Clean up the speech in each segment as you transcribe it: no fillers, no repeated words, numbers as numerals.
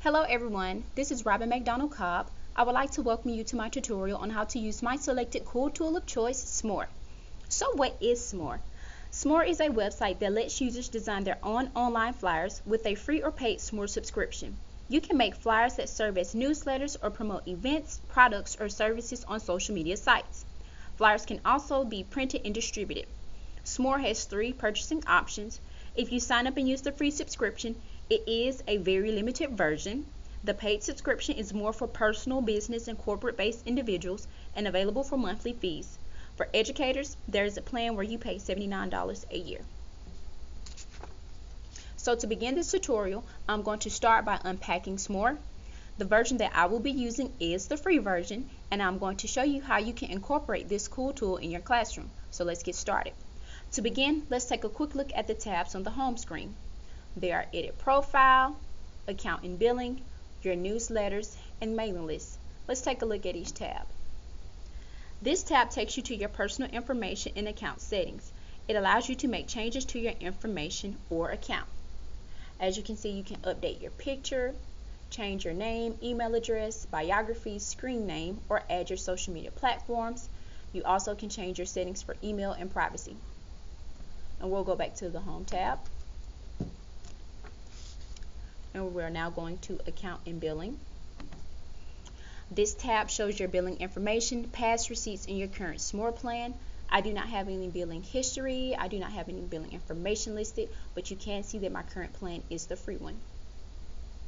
Hello everyone, this is Robin McDonald Cobb. I would like to welcome you to my tutorial on how to use my selected cool tool of choice, Smore. So what is Smore? Smore is a website that lets users design their own online flyers with a free or paid Smore subscription. You can make flyers that serve as newsletters or promote events, products, or services on social media sites. Flyers can also be printed and distributed. Smore has 3 purchasing options. If you sign up and use the free subscription, it is a very limited version. The paid subscription is more for personal, business, and corporate-based individuals and available for monthly fees. For educators, there is a plan where you pay $79 a year. So to begin this tutorial, I'm going to start by unpacking Smore. The version that I will be using is the free version, and I'm going to show you how you can incorporate this cool tool in your classroom. So let's get started. To begin, let's take a quick look at the tabs on the home screen. There are Edit Profile, Account and Billing, Your Newsletters, and Mailing Lists. Let's take a look at each tab. This tab takes you to your personal information and account settings. It allows you to make changes to your information or account. As you can see, you can update your picture, change your name, email address, biography, screen name, or add your social media platforms. You also can change your settings for email and privacy. And we'll go back to the Home tab. And we're now going to Account and Billing. This tab shows your billing information, past receipts, and your current Smore plan. I do not have any billing history. I do not have any billing information listed, but you can see that my current plan is the free one.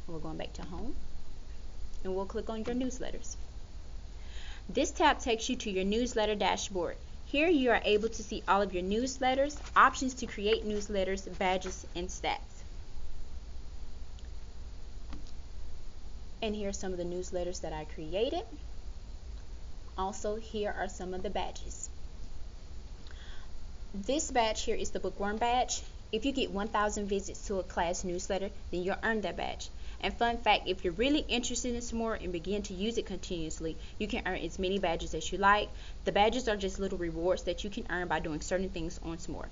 We're going back to Home, and we'll click on Your Newsletters. This tab takes you to your newsletter dashboard. Here you are able to see all of your newsletters, options to create newsletters, badges, and stats. And here are some of the newsletters that I created. Also, here are some of the badges. This badge here is the Bookworm badge. If you get 1,000 visits to a class newsletter, then you'll earn that badge. And fun fact, if you're really interested in Smore and begin to use it continuously, you can earn as many badges as you like. The badges are just little rewards that you can earn by doing certain things on Smore.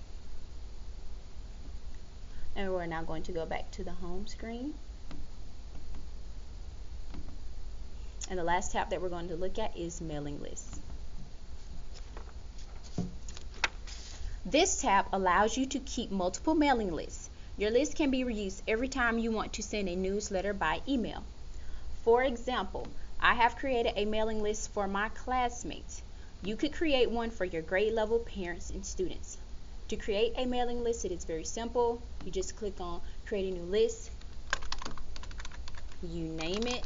And we're now going to go back to the home screen. And the last tab that we're going to look at is Mailing Lists. This tab allows you to keep multiple mailing lists. Your list can be reused every time you want to send a newsletter by email. For example, I have created a mailing list for my classmates. You could create one for your grade level parents and students. To create a mailing list, it is very simple. You just click on Create a New List. You name it.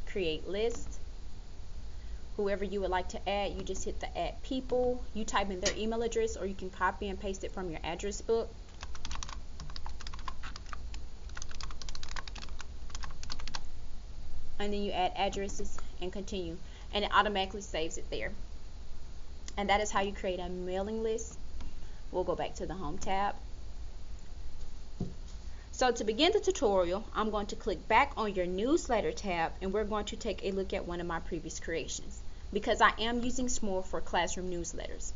Create list. Whoever you would like to add, you just hit the add people. You type in their email address, or you can copy and paste it from your address book. And then you add addresses and continue, and it automatically saves it there. And that is how you create a mailing list. We'll go back to the Home tab. So to begin the tutorial, I'm going to click back on your Newsletter tab, and we're going to take a look at one of my previous creations, because I am using Smore for classroom newsletters.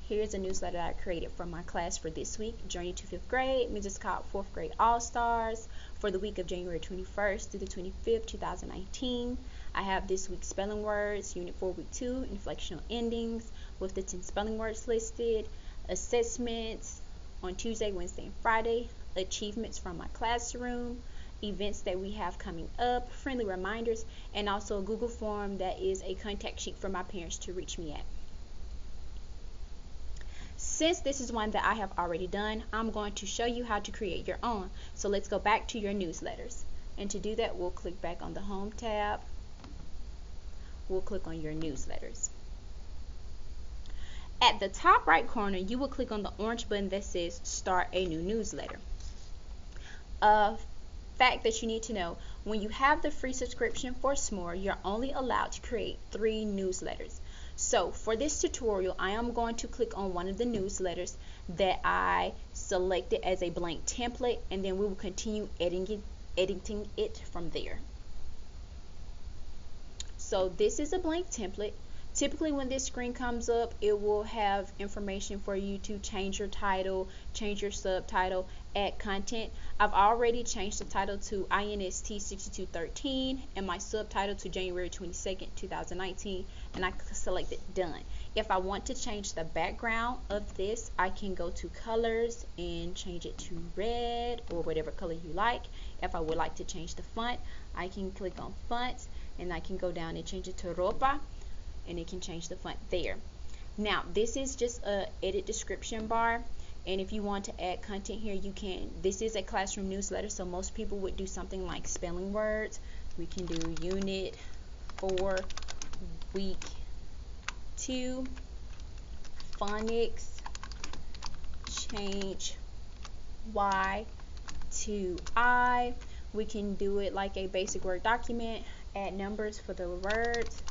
Here's a newsletter I created for my class for this week, Journey to 5th grade, means it's called 4th grade All-Stars, for the week of January 21st through the 25th, 2019. I have this week's spelling words, Unit 4, Week 2, inflectional endings, with the 10 spelling words listed, assessments on Tuesday, Wednesday, and Friday, achievements from my classroom, events that we have coming up, friendly reminders, and also a Google form that is a contact sheet for my parents to reach me at. Since this is one that I have already done, I'm going to show you how to create your own. So let's go back to your newsletters. And to do that, we'll click back on the Home tab. We'll click on your newsletters. At the top right corner, you will click on the orange button that says Start a New Newsletter. A fact that you need to know, when you have the free subscription for Smore, you're only allowed to create 3 newsletters. So for this tutorial, I am going to click on one of the newsletters that I selected as a blank template, and then we will continue editing it from there. So this is a blank template. Typically when this screen comes up, it will have information for you to change your title, change your subtitle, add content. I've already changed the title to INST 6213 and my subtitle to January 22nd, 2019, and I selected done. If I want to change the background of this, I can go to colors and change it to red or whatever color you like. If I would like to change the font, I can click on fonts and I can go down and change it to ropa, and it can change the font there. Now this is just a edit description bar, and if you want to add content here, you can. This is a classroom newsletter, so most people would do something like spelling words. We can do unit 4 week 2 phonics, change Y to I. We can do it like a basic Word document, add numbers for the words,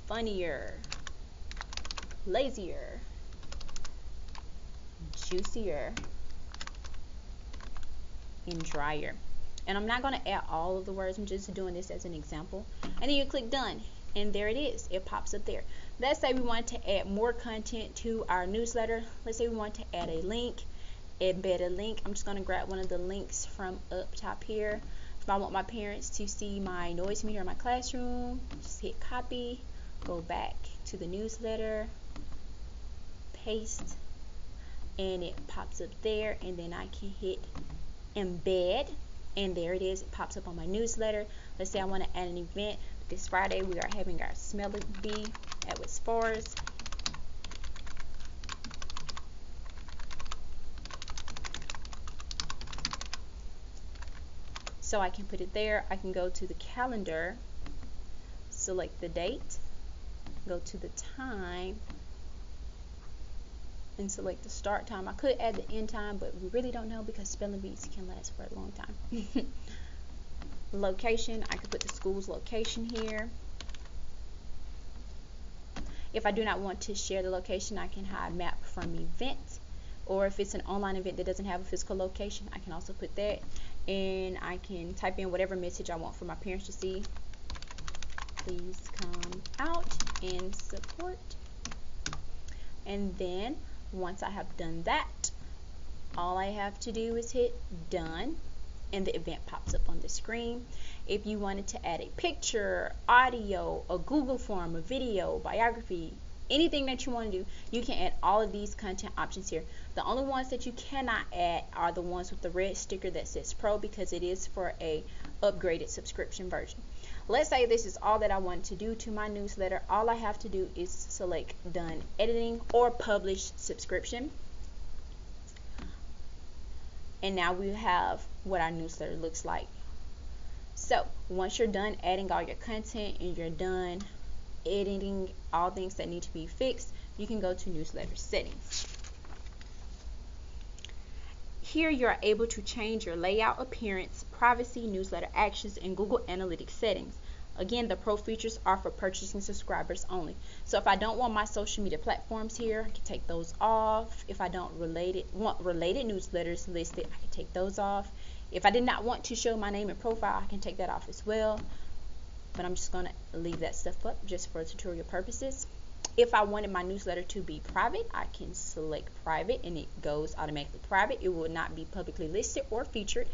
funnier, lazier, juicier, and drier. And I'm not going to add all of the words, I'm just doing this as an example. And then you click done, and there it is. It pops up there. Let's say we want to add more content to our newsletter. Let's say we want to add a link, embed a link. I'm just going to grab one of the links from up top here. If I want my parents to see my noise meter in my classroom, just hit copy, go back to the newsletter, paste, and it pops up there, and then I can hit embed, and there it is. It pops up on my newsletter. Let's say I want to add an event. This Friday we are having our Smell Bee at Smore. So I can put it there. I can go to the calendar, select the date, go to the time, and select the start time. I could add the end time, but we really don't know because spelling bees can last for a long time. Location, I could put the school's location here. If I do not want to share the location, I can hide map from event, or if it's an online event that doesn't have a physical location, I can also put that, and I can type in whatever message I want for my parents to see. Please come out and support. And then once I have done that, all I have to do is hit done, and the event pops up on the screen. If you wanted to add a picture, audio, a Google form, a video, biography, anything that you want to do, you can add all of these content options here. The only ones that you cannot add are the ones with the red sticker that says Pro, because it is for a upgraded subscription version. Let's say this is all that I want to do to my newsletter. All I have to do is select done editing or publish subscription. And now we have what our newsletter looks like. So once you're done adding all your content and you're done editing all things that need to be fixed, you can go to newsletter settings. Here you are able to change your layout, appearance, privacy, newsletter actions, and Google Analytics settings. Again, the Pro features are for purchasing subscribers only. So if I don't want my social media platforms here, I can take those off. If I don't want related newsletters listed, I can take those off. If I did not want to show my name and profile, I can take that off as well. But I'm just going to leave that stuff up just for tutorial purposes. If I wanted my newsletter to be private, I can select private, and it goes automatically private. It will not be publicly listed or featured,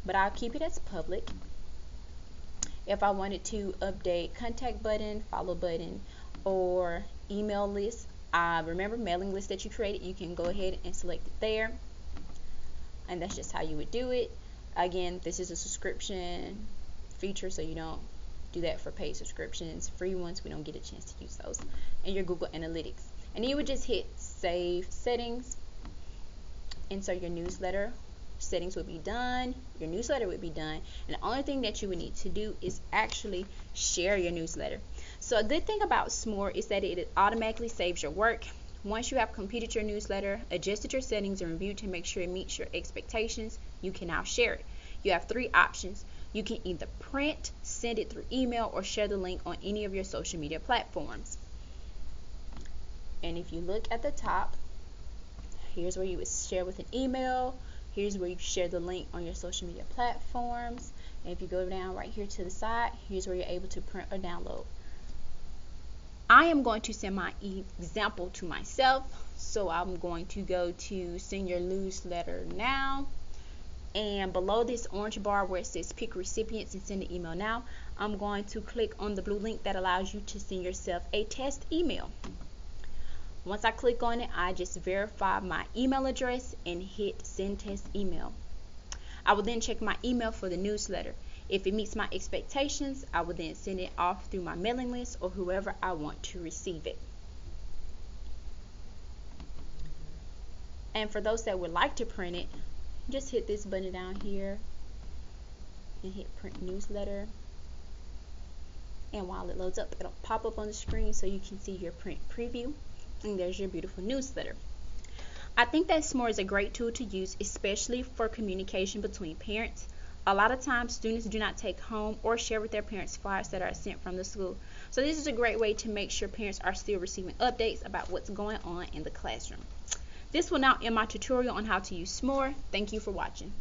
but I'll keep it as public. If I wanted to update contact button, follow button, or email list, remember mailing list that you created, you can go ahead and select it there, and that's just how you would do it. Again, this is a subscription feature, so you don't do that for paid subscriptions. Free ones, we don't get a chance to use those. And your Google Analytics, and you would just hit save settings, and so your newsletter settings would be done, your newsletter would be done, and the only thing that you would need to do is actually share your newsletter. So a good thing about Smore is that it automatically saves your work. Once you have completed your newsletter, adjusted your settings, and reviewed to make sure it meets your expectations, you can now share it. You have three options. You can either print, send it through email, or share the link on any of your social media platforms. And if you look at the top, Here's where you would share with an email. Here's where you share the link on your social media platforms. And if you go down right here to the side, here's where you're able to print or download. I am going to send my example to myself, so I'm going to go to send your newsletter now, and below this orange bar where it says pick recipients and send an email now, I'm going to click on the blue link that allows you to send yourself a test email. Once I click on it, I just verify my email address and hit send test email. I will then check my email for the newsletter. If it meets my expectations, I will then send it off through my mailing list or whoever I want to receive it. And for those that would like to print it, just hit this button down here and hit print newsletter. And while it loads up, it'll pop up on the screen so you can see your print preview. And there's your beautiful newsletter. I think that Smore is a great tool to use, especially for communication between parents. A lot of times students do not take home or share with their parents flyers that are sent from the school. So this is a great way to make sure parents are still receiving updates about what's going on in the classroom. This will now end my tutorial on how to use Smore. Thank you for watching.